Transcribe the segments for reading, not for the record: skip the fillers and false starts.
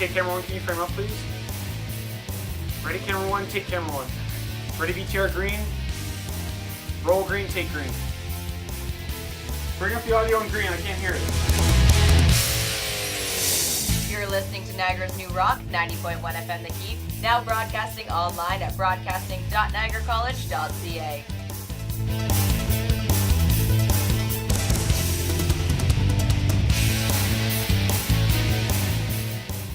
take camera one, can you frame up please? Ready, camera one, take camera one. Ready, VTR green. Roll green, take green. Bring up the audio in green, I can't hear it. You're listening to Niagara's New Rock, 90.1 FM The Heat, now broadcasting online at broadcasting.niagaracollege.ca.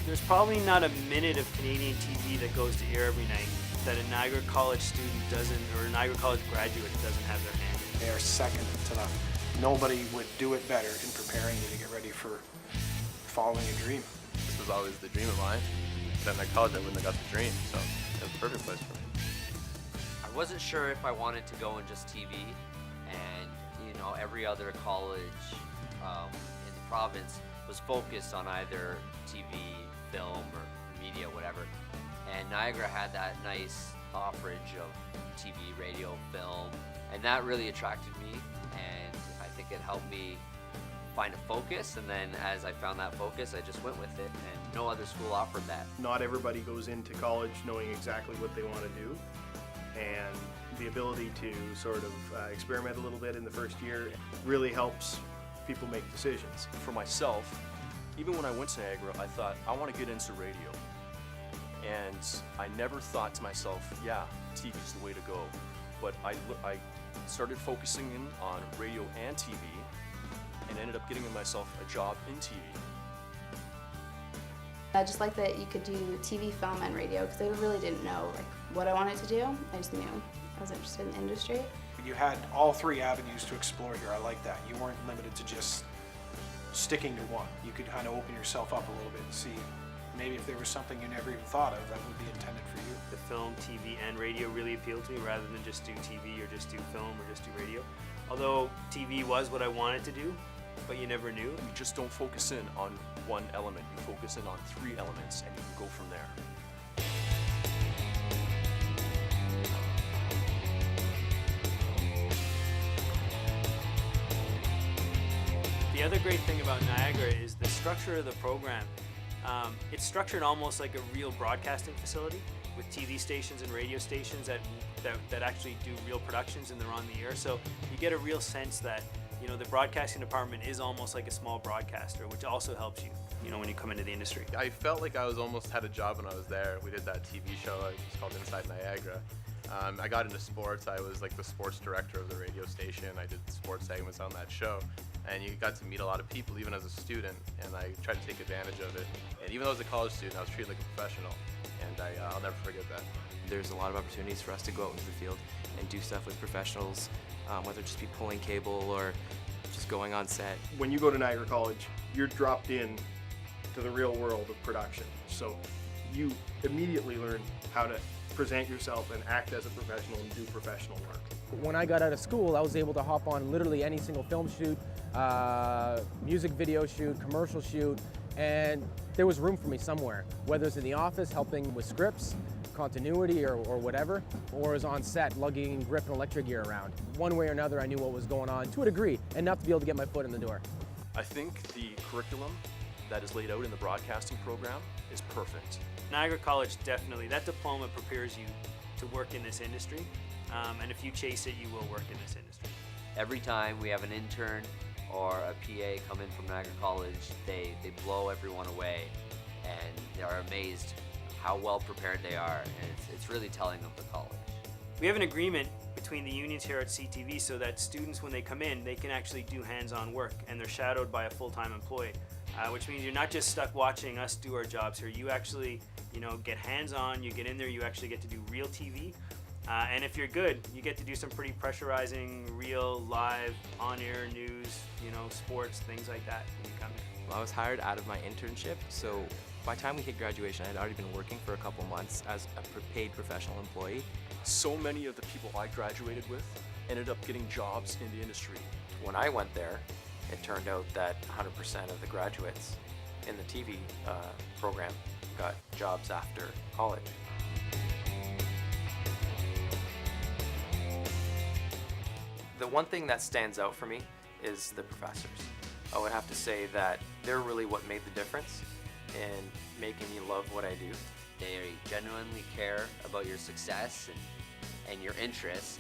There's probably not a minute of Canadian TV that goes to air every night that a Niagara College student doesn't, or a Niagara College graduate doesn't have their hand in. They are second to none. Nobody would do it better in preparing you to get ready for following a dream. This was always the dream of mine. But at college I wouldn't have got the dream, so it was a perfect place for me. I wasn't sure if I wanted to go in just TV, and every other college in the province was focused on either TV, film, or media, whatever. And Niagara had that nice offerage of TV, radio, film, and that really attracted me, and I think it helped me find a focus, and then as I found that focus, I just went with it, and no other school offered that. Not everybody goes into college knowing exactly what they want to do, and the ability to sort of experiment a little bit in the first year really helps people make decisions. For myself, even when I went to Niagara, I thought, I want to get into radio. And I never thought to myself, yeah, TV is the way to go. But I started focusing in on radio and TV, and ended up getting myself a job in TV. I just like that you could do TV, film, and radio, because I really didn't know what I wanted to do. I just knew I was interested in the industry. You had all three avenues to explore here. I like that. You weren't limited to just sticking to one. You could kind of open yourself up a little bit and see maybe if there was something you never even thought of that would be intended for you. The film, TV, and radio really appealed to me rather than just do TV or just do film or just do radio. Although TV was what I wanted to do, but you never knew. You just don't focus in on one element. You focus in on three elements, and you can go from there. The other great thing about Niagara is the structure of the program. It's structured almost like a real broadcasting facility with TV stations and radio stations that actually do real productions and they're on the air. So you get a real sense that the broadcasting department is almost like a small broadcaster, which also helps you, when you come into the industry. I felt like I was almost had a job when I was there. We did that TV show, it was called Inside Niagara. I got into sports. I was like the sports director of the radio station. I did sports segments on that show. And you got to meet a lot of people, even as a student, and I tried to take advantage of it. And even though I was a college student, I was treated like a professional, and I'll never forget that. There's a lot of opportunities for us to go out into the field and do stuff with professionals, whether it just be pulling cable or just going on set. When you go to Niagara College, you're dropped in to the real world of production. So you immediately learn how to present yourself and act as a professional and do professional work. When I got out of school, I was able to hop on literally any single film shoot, music video shoot, commercial shoot, and there was room for me somewhere, whether it's in the office helping with scripts, continuity or whatever, or was on set lugging grip and electric gear around. One way or another, I knew what was going on to a degree, enough to be able to get my foot in the door. I think the curriculum that is laid out in the broadcasting program is perfect. Niagara College, definitely, that diploma prepares you to work in this industry, and if you chase it, you will work in this industry. Every time we have an intern or a PA come in from Niagara College, they blow everyone away, and they are amazed how well prepared they are, and it's really telling of the college. We have an agreement between the unions here at CTV so that students, when they come in, they can actually do hands-on work, and they're shadowed by a full-time employee, which means you're not just stuck watching us do our jobs here. You actually, get hands-on, you get in there, you actually get to do real TV, and if you're good, you get to do some pretty pressurizing, real, live, on-air news, sports, things like that when you come in. Well, I was hired out of my internship, so by the time we hit graduation, I had already been working for a couple months as a paid professional employee. So many of the people I graduated with ended up getting jobs in the industry. When I went there, it turned out that 100% of the graduates in the TV program got jobs after college. The one thing that stands out for me is the professors. I would have to say that they're really what made the difference in making me love what I do. They genuinely care about your success and your interests,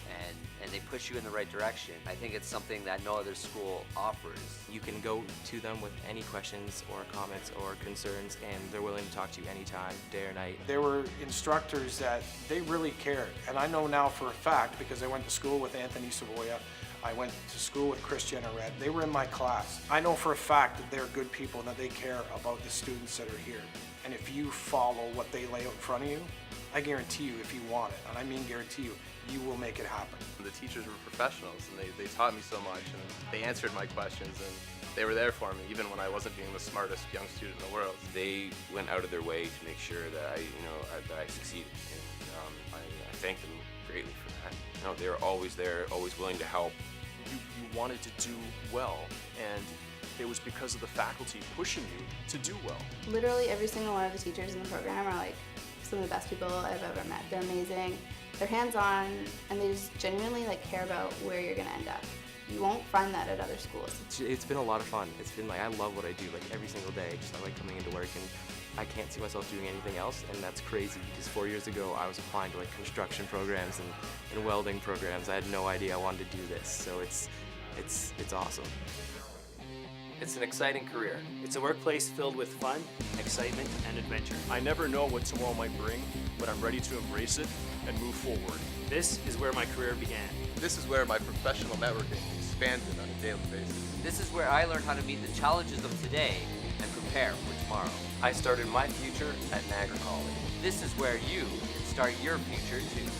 and they push you in the right direction. I think it's something that no other school offers. You can go to them with any questions or comments or concerns, and they're willing to talk to you anytime, day or night. There were instructors that they really cared, and I know now for a fact because I went to school with Anthony Savoya, I went to school with Chris Jennered. They were in my class. I know for a fact that they're good people and that they care about the students that are here. And if you follow what they lay out in front of you, I guarantee you, if you want it, and I mean guarantee you, you will make it happen. The teachers were professionals, and they taught me so much, and they answered my questions, and they were there for me, even when I wasn't being the smartest young student in the world. They went out of their way to make sure that I succeeded, and I thank them greatly for that. They're always there, always willing to help. You wanted to do well, and it was because of the faculty pushing you to do well. Literally every single one of the teachers in the program are like some of the best people I've ever met. They're amazing, they're hands-on, and they just genuinely like care about where you're gonna end up. You won't find that at other schools. It's been a lot of fun. It's been like, I love what I do, like every single day. I like coming into work, and I can't see myself doing anything else, and that's crazy because 4 years ago I was applying to like construction programs and welding programs. I had no idea I wanted to do this, so it's awesome. It's an exciting career. It's a workplace filled with fun, excitement, and adventure. I never know what tomorrow might bring, but I'm ready to embrace it and move forward. This is where my career began. This is where my professional networking expanded on a daily basis. This is where I learned how to meet the challenges of today and prepare for tomorrow. I started my future at Niagara College. This is where you can start your future too.